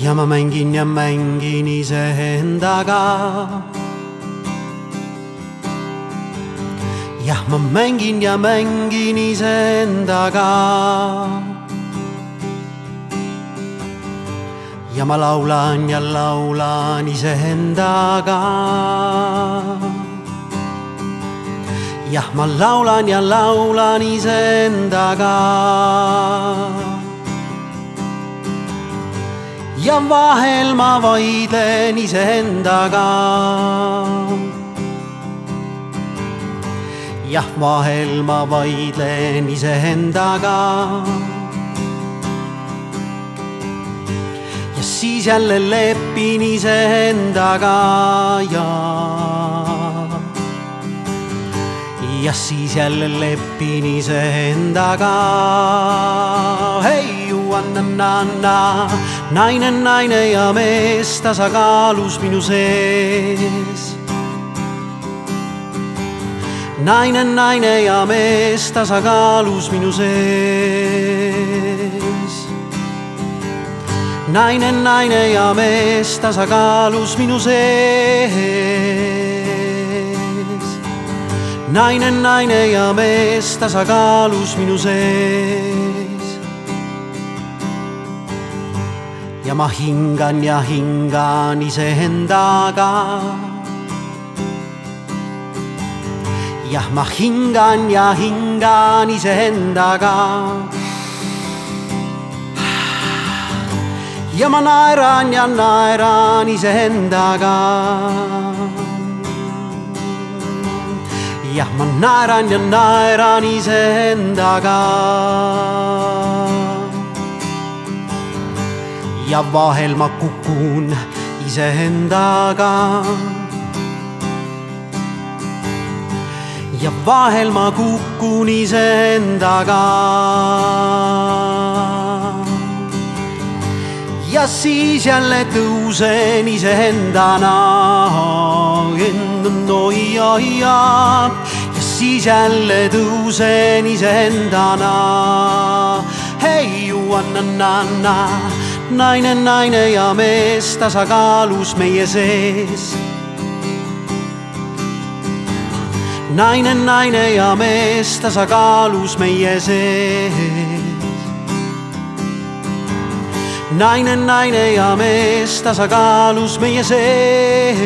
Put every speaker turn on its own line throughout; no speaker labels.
ja ma mängin iseendaga. Jah, ma mängin iseendaga. Ja ma laulan iseendaga. Jah, ma laulan iseendaga. Ja vahel ma vaidlen iseendaga. Jah, vahel ma vaidlen iseendaga. Ja siis jälle lepin iseendaga. Ja siis jälle lepin iseendaga. Hei, juanna-na-na, naine ja mees tasakaalus minu sees. Naine ja mees tasakaalus minu sees. Naine ja mees tasakaalus minu sees. Naine ja mees tasakaalus minu sees. Ja ma hingan iseendaga. Jah, ma hingan iseendaga. Ja ma naeran iseendaga. Jah, ma naeran iseendaga. Ja vahel ma kukun iseendaga. Ja vahel ma kukun iseendaga. Ja siis jälle tõusen iseendana. Ja siis jälle tõusen iseendana. Hei, juanna-na-na, naine ja mees tasakaalus meie sees. Naine ja mees tasakaalus meie sees. Naine ja mees tasakaalus meie sees.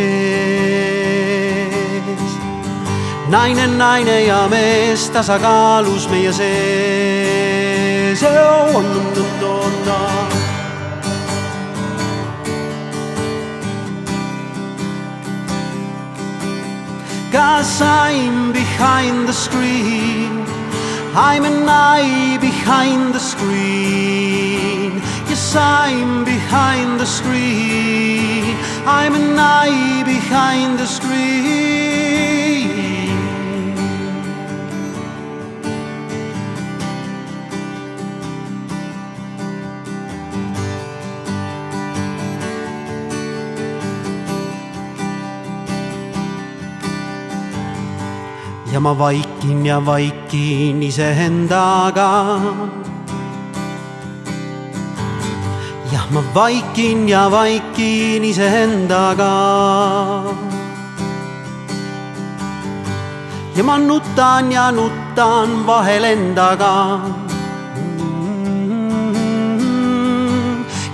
Naine ja mees tasakaalus meie sees. Cause I'm behind the screen. I'm an eye behind the screen. Yes, I'm behind the screen. I'm an eye behind the screen. Ja ma vaikin iseendaga. Jah, ma vaikin iseendaga. Ja ma nutan vahel endaga.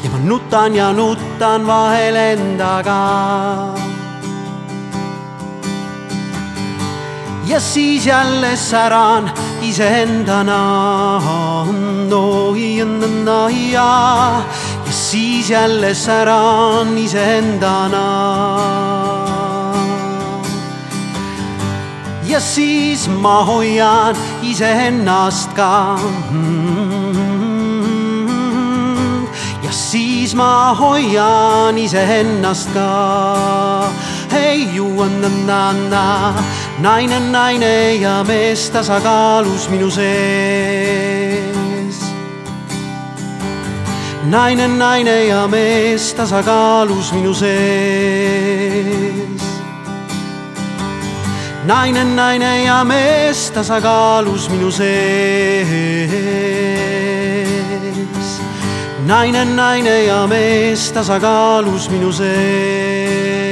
Ja ma nutan vahel endaga. Ja siis jälle säran iseendana. Ja siis jälle säran iseendana. Ja siis ma hoian iseennast ka. Ja siis ma hoian iseennast ka. Hei, juanna-na-na, naine ja mees tasakaalus minu sees. Naine ja mees tasakaalus minu sees. Naine ja mees tasakaalus minu sees. naine ja mees tasakaalus minu sees.